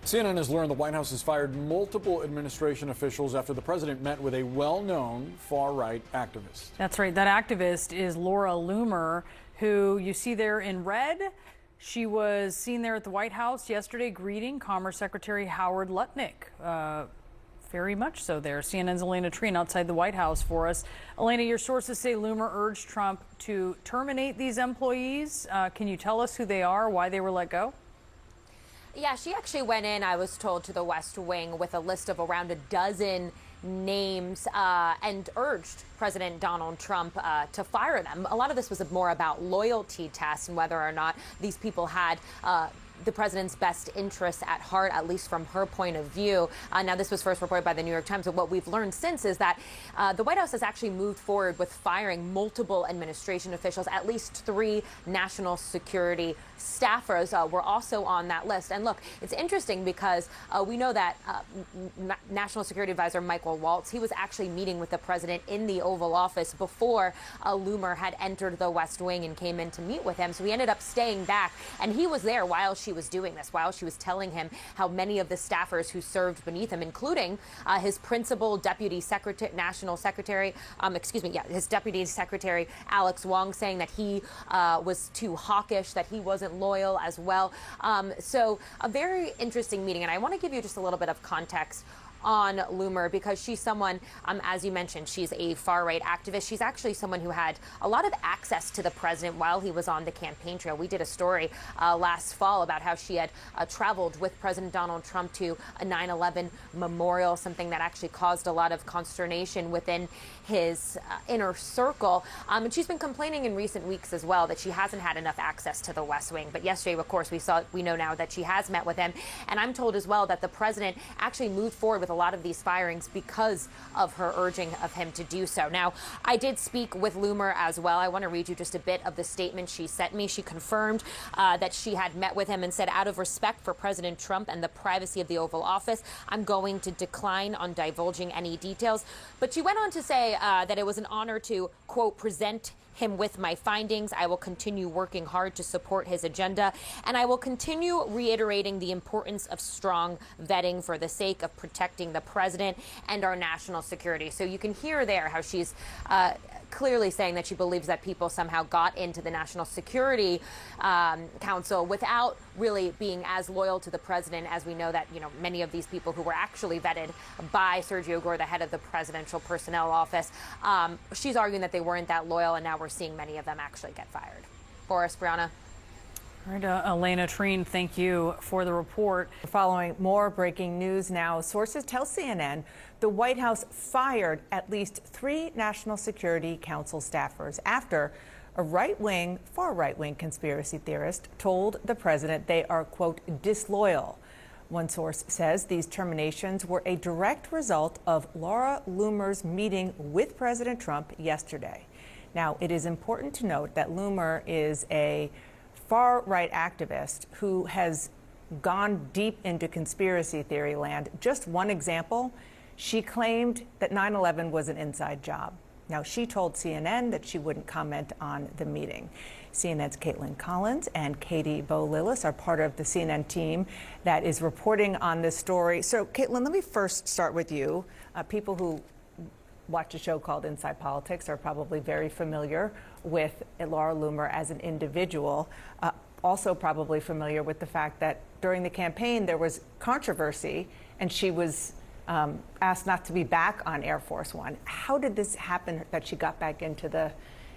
CNN has learned the White House has fired multiple administration officials after the president met with a well-known far-right activist. That's right. That activist is Loomer, who you see there in red. She was seen there at the White House yesterday greeting Commerce Secretary Howard Lutnick. Very much so there. CNN's Elena Treen outside the White House for us. Elena, your sources say Loomer urged Trump to terminate these employees. Can you tell us who they are, why they were let go? Yeah, she actually went in, I was told, to the West Wing with a list of around a dozen names and urged President Donald Trump to fire them. A lot of this was more about loyalty tests and whether or not these people had the president's best interests at heart, at least from her point of view. Now, this was first reported by the New York Times, but what we've learned since is that the White House has actually moved forward with firing multiple administration officials. At least 3 national security staffers were also on that list. And look, it's interesting because we know that National Security Advisor Michael Waltz, he was actually meeting with the president in the Oval Office before Loomer had entered the West Wing and came in to meet with him. So he ended up staying back, and he was there while she was doing this, while she was telling him how many of the staffers who served beneath him, including his principal deputy secretary, his deputy secretary, Alex Wong, saying that he was too hawkish, that he wasn't loyal as well. So a very interesting meeting. And I want to give you just a little bit of context on Loomer, because she's someone, as you mentioned, she's a far-right activist. She's actually someone who had a lot of access to the president while he was on the campaign trail. We did a story last fall about how she had traveled with President Donald Trump to a 9/11 memorial, something that actually caused a lot of consternation within his inner circle. And she's been complaining in recent weeks as well that she hasn't had enough access to the West Wing. But yesterday, of course, we know now that she has met with him. And I'm told as well that the president actually moved forward with a lot of these firings because of her urging of him to do so. Now, I did speak with Loomer as well. I want to read you just a bit of the statement she sent me. She confirmed that she had met with him and said, out of respect for President Trump and the privacy of the Oval Office, I'm going to decline on divulging any details. But she went on to say that it was an honor to, quote, present him with my findings. I will continue working hard to support his agenda, and I will continue reiterating the importance of strong vetting for the sake of protecting the president and our national security. So you can hear there how she's clearly saying that she believes that people somehow got into the National Security Council without really being as loyal to the president, as we know that, many of these people who were actually vetted by Sergio Gore, the head of the Presidential Personnel Office, she's arguing that they weren't that loyal, and now we're seeing many of them actually get fired. Boris, Brianna. All right, Elena Treen, thank you for the report. Following more breaking news now, sources tell CNN the White House fired at least 3 National Security Council staffers after a far right-wing conspiracy theorist told the president they are, quote, disloyal. One source says these terminations were a direct result of Laura Loomer's meeting with President Trump yesterday. Now, it is important to note that Loomer is a far-right activist who has gone deep into conspiracy theory land. Just one example, she claimed that 9/11 was an inside job. Now, she told CNN that she wouldn't comment on the meeting. CNN's Caitlin Collins and Katie Bo-Lillis are part of the CNN team that is reporting on this story. So, Caitlin, let me first start with you. People who watch a show called Inside Politics are probably very familiar with Laura Loomer as an individual, also probably familiar with the fact that during the campaign there was controversy and she was asked not to be back on Air Force One. How did this happen that she got back into the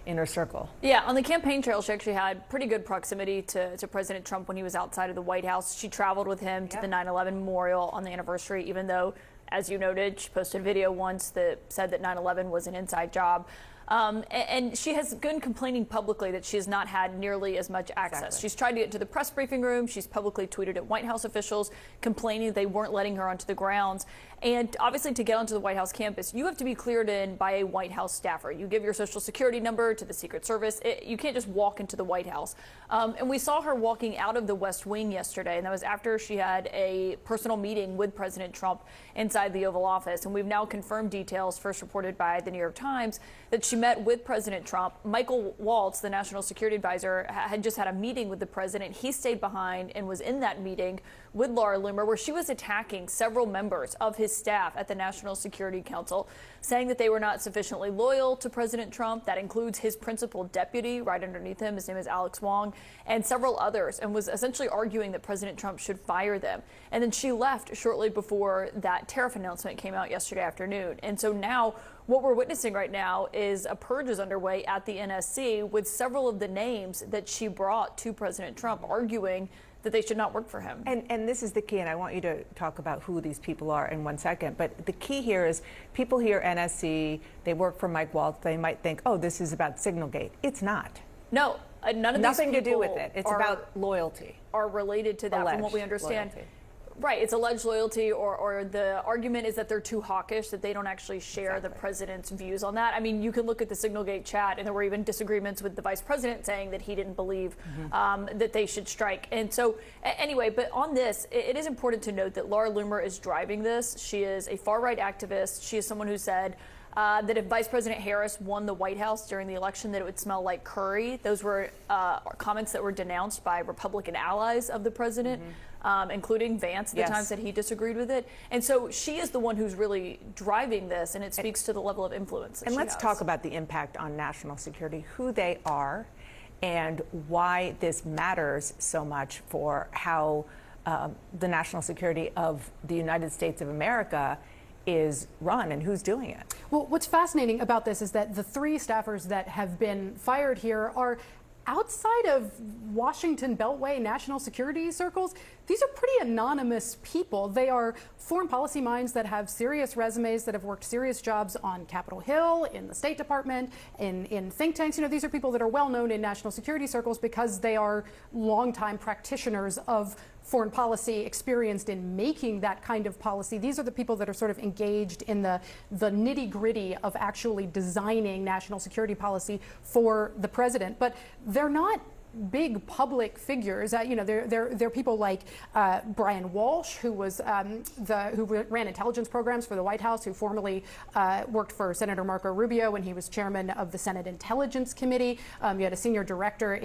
inner circle? Yeah, on the campaign trail, she actually had pretty good proximity to President Trump when he was outside of the White House. She traveled with him to the 9/11 memorial on the anniversary, even though, as you noted, she posted a video once that said that 9/11 was an inside job. And she has been complaining publicly that she has not had nearly as much access. Exactly. She's tried to get to the press briefing room. She's publicly tweeted at White House officials complaining they weren't letting her onto the grounds. And obviously, to get onto the White House campus, you have to be cleared in by a White House staffer. You give your social security number to the Secret Service. You can't just walk into the White House. And we saw her walking out of the West Wing yesterday, and that was after she had a personal meeting with President Trump inside the Oval Office. And we've now confirmed details, first reported by the New York Times, that she she met with President Trump. Michael Waltz, the national security advisor, had just had a meeting with the president. He stayed behind and was in that meeting with Laura Loomer, where she was attacking several members of his staff at the National Security Council, saying that they were not sufficiently loyal to President Trump. That includes his principal deputy right underneath him. His name is Alex Wong, and several others, and was essentially arguing that President Trump should fire them. And then she left shortly before that tariff announcement came out yesterday afternoon. And so now what we're witnessing right now is a purge is underway at the NSC with several of the names that she brought to President Trump, arguing that they should not work for him. And this is the key, and I want you to talk about who these people are in 1 second. But the key here is people hear NSC, they work for Mike Waltz, they might think, oh, this is about Signalgate. It's not. No, none of Nothing these to do with it. It's about loyalty. Are related to that, Alleged from what we understand. loyalty. Right, it's alleged loyalty, or the argument is that they're too hawkish, that they don't actually share the president's views on that. I mean, you can look at the Signalgate chat, and there were even disagreements with the vice president saying that he didn't believe that they should strike. And so, anyway, but on this, it is important to note that Laura Loomer is driving this. She is a far-right activist. She is someone who said that if Vice President Harris won the White House during the election, that it would smell like curry. Those were comments that were denounced by Republican allies of the president, including Vance at the times that he disagreed with it. And so she is the one who's really driving this, and it speaks to the level of influence that And she let's has. talk about the impact on national security, who they are, and why this matters so much for how the national security of the United States of America is run and who's doing it. Well, what's fascinating about this is that the 3 staffers that have been fired here are outside of Washington Beltway national security circles. These are pretty anonymous people. They are foreign policy minds that have serious resumes, that have worked serious jobs on Capitol Hill, in the State Department, in think tanks. You know, these are people that are well known in national security circles because they are longtime practitioners of foreign policy, experienced in making that kind of policy. These are the people that are sort of engaged in the nitty-gritty of actually designing national security policy for the president. But they're not big public figures. You know, they're people like Brian Walsh, who was who ran intelligence programs for the White House, who formerly worked for Senator Marco Rubio when he was chairman of the Senate Intelligence Committee. You had a senior director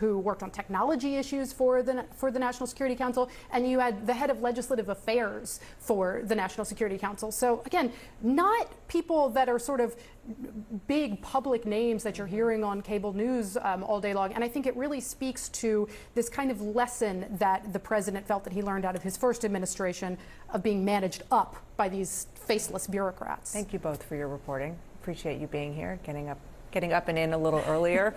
who worked on technology issues for the National Security Council, and you had the head of legislative affairs for the National Security Council. So again, not people that are sort of big public names that you're hearing on cable news all day long. And I think it really speaks to this kind of lesson that the president felt that he learned out of his first administration of being managed up by these faceless bureaucrats. Thank you both for your reporting. Appreciate you being here, getting up and in a little earlier.